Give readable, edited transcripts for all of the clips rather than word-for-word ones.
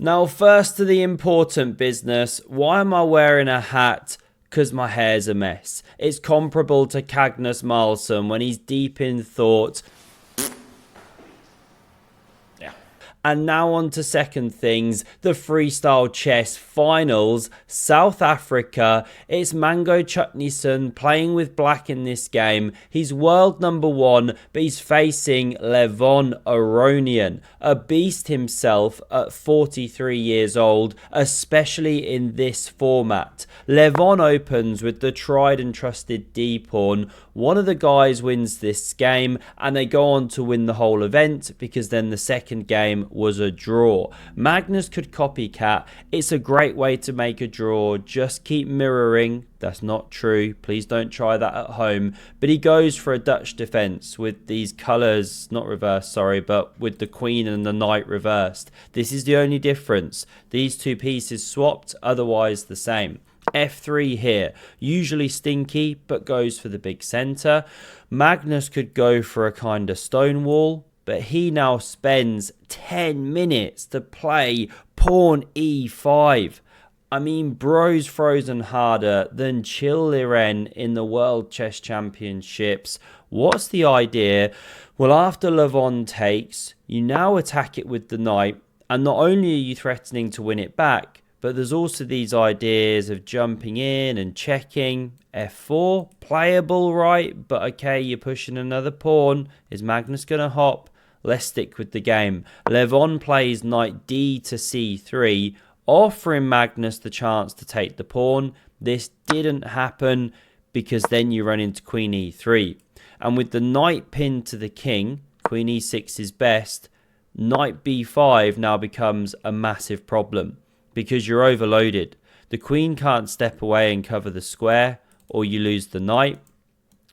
Now, first to the important business. Why am I wearing a hat? Because my hair's a mess. It's comparable to Magnus Carlsen when he's deep in thought. And now on to second things, the Freestyle Chess Finals, South Africa. It's Mango Chutneyson playing with black in this game. He's world number 1, but he's facing Levon Aronian, a beast himself at 43 years old, especially in this format. Levon opens with the tried and trusted D-pawn. One of the guys wins this game, and they go on to win the whole event, because then the second game was a draw. Magnus could copycat. It's a great way to make a draw. Just keep mirroring. That's not true. Please don't try that at home. But he goes for a Dutch defense with these colors, not reversed, sorry, but with the queen and the knight reversed. This is the only difference. These two pieces swapped, otherwise the same. F3 here, usually stinky, but goes for the big center. Magnus could go for a kind of stonewall, but he now spends 10 minutes to play pawn e5. I mean, bro's frozen harder than Chil Liren in the World Chess Championships. What's the idea? Well, after Levon takes, you now attack it with the knight, and not only are you threatening to win it back, but there's also these ideas of jumping in and checking. F4, playable, right? But okay, you're pushing another pawn. Is Magnus going to hop? Let's stick with the game. Levon plays knight d to c3, offering Magnus the chance to take the pawn. This didn't happen because then you run into queen e3. And with the knight pinned to the king, queen e6 is best. Knight b5 now becomes a massive problem because you're overloaded. The queen can't step away and cover the square, or you lose the knight.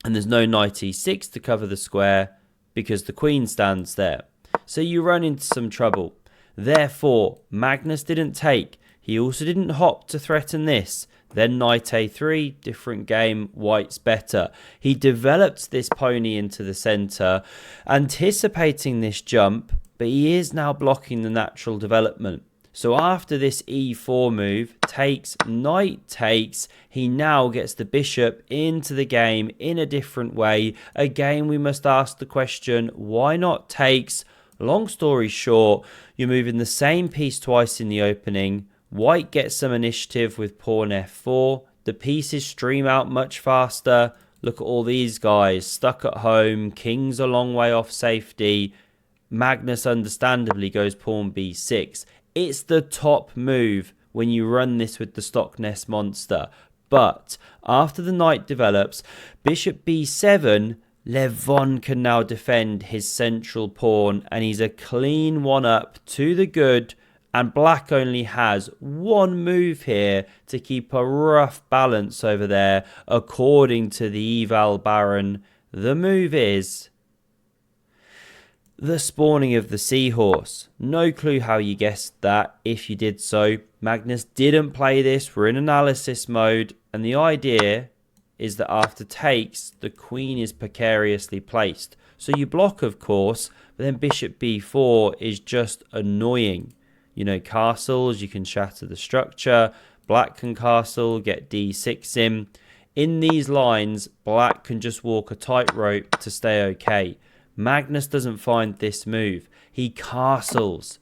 And there's no knight e6 to cover the square because the queen stands there. So you run into some trouble. Therefore, Magnus didn't take. He also didn't hop to threaten this. Then knight a3, different game, white's better. He developed this pony into the center, anticipating this jump, but he is now blocking the natural development. So after this e4 move, takes, knight takes, he now gets the bishop into the game in a different way. Again, we must ask the question, why not takes? Long story short, you're moving the same piece twice in the opening. White gets some initiative with pawn f4. The pieces stream out much faster. Look at all these guys stuck at home. King's a long way off safety. Magnus understandably goes pawn b6. It's the top move when you run this with the Stockness monster. But after the knight develops, bishop b7, Levon can now defend his central pawn, and he's a clean 1-up to the good, and black only has one move here to keep a rough balance over there according to the eval baron. The move is the spawning of the seahorse. No clue how you guessed that. If you did so, Magnus didn't play this. We're in analysis mode, and the idea is that after takes, the queen is precariously placed. So you block, of course, but then bishop b4 is just annoying. You know, castles, you can shatter the structure. Black can castle, get d6 in. In these lines, black can just walk a tightrope to stay okay. Magnus doesn't find this move. He castles.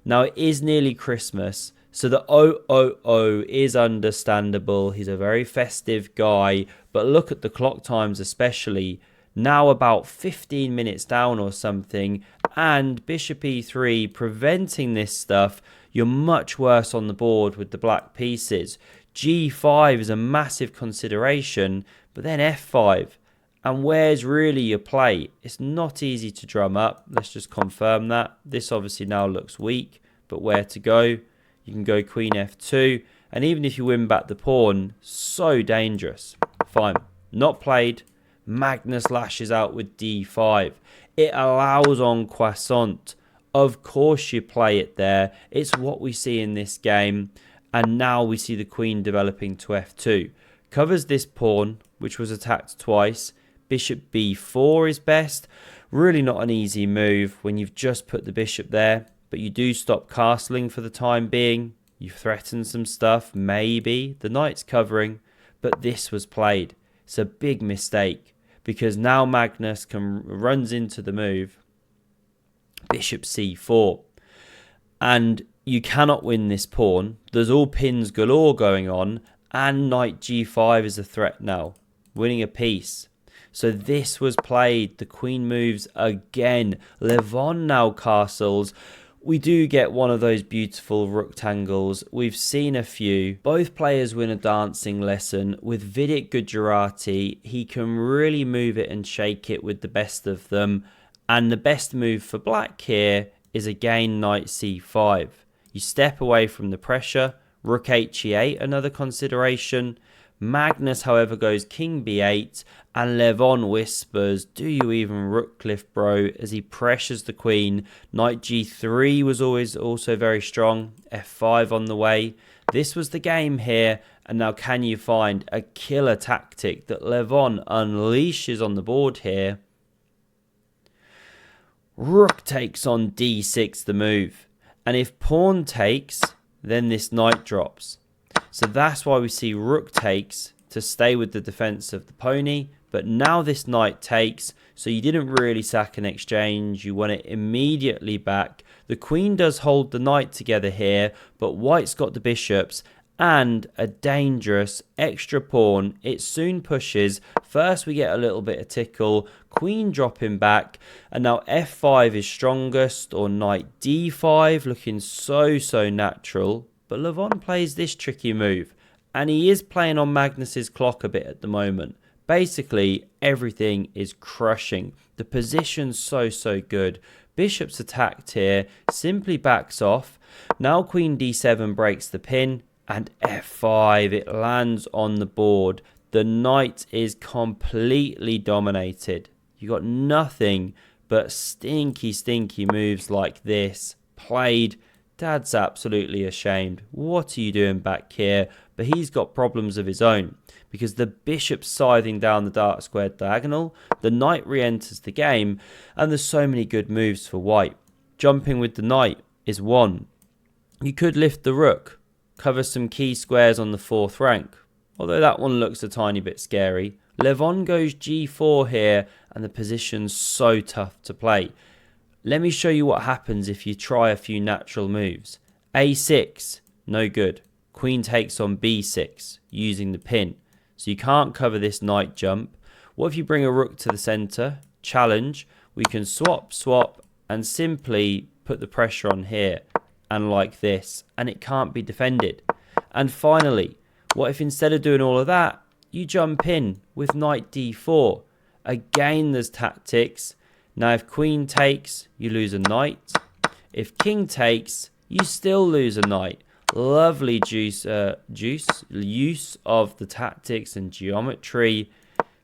Now, it is nearly Christmas, so the 000 is understandable. He's a very festive guy, but look at the clock times especially. Now about 15 minutes down or something, and bishop e3 preventing this stuff. You're much worse on the board with the black pieces. g5 is a massive consideration, but then f5. And where's really your play? It's not easy to drum up. Let's just confirm that. This obviously now looks weak, but where to go? You can go queen f2. And even if you win back the pawn, so dangerous. Fine. Not played. Magnus lashes out with d5. It allows en croissant. Of course you play it there. It's what we see in this game. And now we see the queen developing to f2. Covers this pawn, which was attacked twice. Bishop b4 is best. Really not an easy move when you've just put the bishop there. But but you do stop castling for the time being. You threaten some stuff, maybe. The knight's covering, but this was played. It's a big mistake because now Magnus runs into the move. Bishop c4. And you cannot win this pawn. There's all pins galore going on, and knight g5 is a threat now, winning a piece. So this was played. The queen moves again. Levon now castles. We do get one of those beautiful rectangles. We've seen a few. Both players win a dancing lesson. With Vidit Gujarati, he can really move it and shake it with the best of them. And the best move for black here is again knight c5. You step away from the pressure. Rook he8, another consideration. Magnus, however, goes king b8, and Levon whispers, do you even rook cliff, bro, as he pressures the queen. Knight g3 was also very strong. f5 on the way. This was the game here, and now can you find a killer tactic that Levon unleashes on the board here? Rook takes on d6 the move, and if pawn takes, then this knight drops. So that's why we see rook takes to stay with the defense of the pony. But now this knight takes, so you didn't really sack an exchange. You won it immediately back. The queen does hold the knight together here, but white's got the bishops and a dangerous extra pawn. It soon pushes. First we get a little bit of tickle. Queen dropping back. And now f5 is strongest, or knight d5 looking so natural. But Levon plays this tricky move, and he is playing on Magnus's clock a bit at the moment. Basically, everything is crushing. The position's so good. Bishop's attacked here, simply backs off. Now queen d7 breaks the pin, and f5, it lands on the board. The knight is completely dominated. You got nothing but stinky moves like this played. Dad's absolutely ashamed. What are you doing back here? But he's got problems of his own because the bishop's scything down the dark squared diagonal. The knight re-enters the game, and there's so many good moves for white. Jumping with the knight is one. You could lift the rook, cover some key squares on the 4th rank, although that one looks a tiny bit scary. Levon goes g4 here, and the position's so tough to play. Let me show you what happens if you try a few natural moves. a6, no good. Queen takes on b6, using the pin. So you can't cover this knight jump. What if you bring a rook to the center? Challenge. We can swap, and simply put the pressure on here, and like this, and it can't be defended. And finally, what if instead of doing all of that, you jump in with knight d4? Again, there's tactics. Now, if queen takes, you lose a knight. If king takes, you still lose a knight. Lovely use of the tactics and geometry.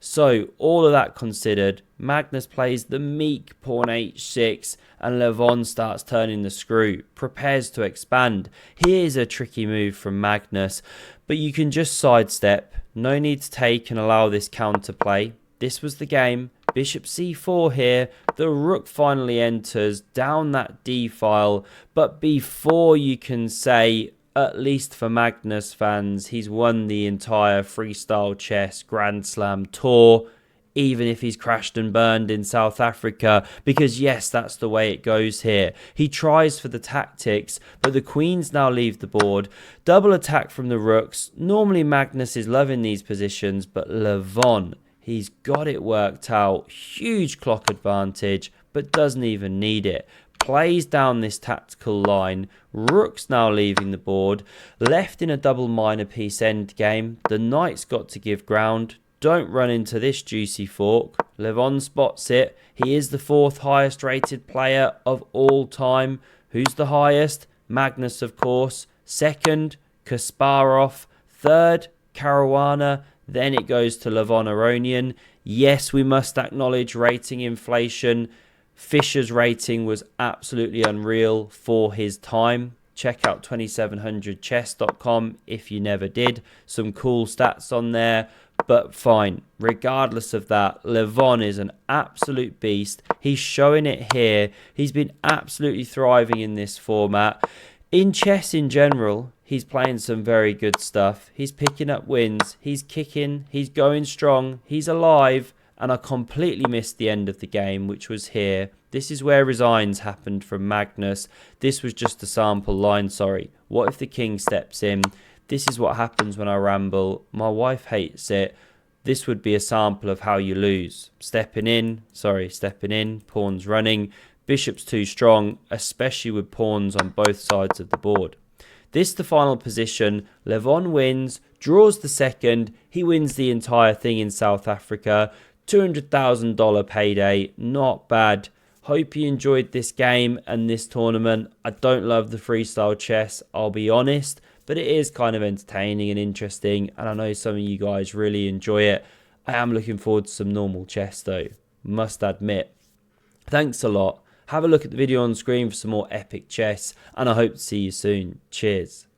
So, all of that considered, Magnus plays the meek pawn h6, and Levon starts turning the screw, prepares to expand. Here's a tricky move from Magnus, but you can just sidestep. No need to take and allow this counterplay. This was the game. Bishop c4 here. The rook finally enters down that d file. But before you can say, at least for Magnus fans, he's won the entire Freestyle Chess Grand Slam tour, even if he's crashed and burned in South Africa, because yes, that's the way it goes here. He tries for the tactics, but the queens now leave the board. Double attack from the rooks. Normally Magnus is loving these positions, but Levon, he's got it worked out. Huge clock advantage, but doesn't even need it. Plays down this tactical line. Rook's now leaving the board. Left in a double minor piece endgame. The knight's got to give ground. Don't run into this juicy fork. Levon spots it. He is the 4th highest rated player of all time. Who's the highest? Magnus, of course. 2nd, Kasparov. 3rd, Caruana. Then it goes to Levon Aronian. Yes, we must acknowledge rating inflation. Fischer's rating was absolutely unreal for his time. Check out 2700chess.com if you never did. Some cool stats on there. But fine, regardless of that, Levon is an absolute beast. He's showing it here. He's been absolutely thriving in this format. In chess in general, he's playing some very good stuff. He's picking up wins. He's kicking. He's going strong. He's alive. And I completely missed the end of the game, which was here. This is where resigns happened from Magnus. This was just a sample line, sorry. What if the king steps in? This is what happens when I ramble. My wife hates it. This would be a sample of how you lose. Stepping in, pawns running. Bishop's too strong, especially with pawns on both sides of the board. This the final position. Levon wins, draws the second. He wins the entire thing in South Africa. $200,000 payday, not bad. Hope you enjoyed this game and this tournament. I don't love the freestyle chess, I'll be honest, but it is kind of entertaining and interesting, and I know some of you guys really enjoy it. I am looking forward to some normal chess though, must admit. Thanks a lot. Have a look at the video on screen for some more epic chess, and I hope to see you soon. Cheers.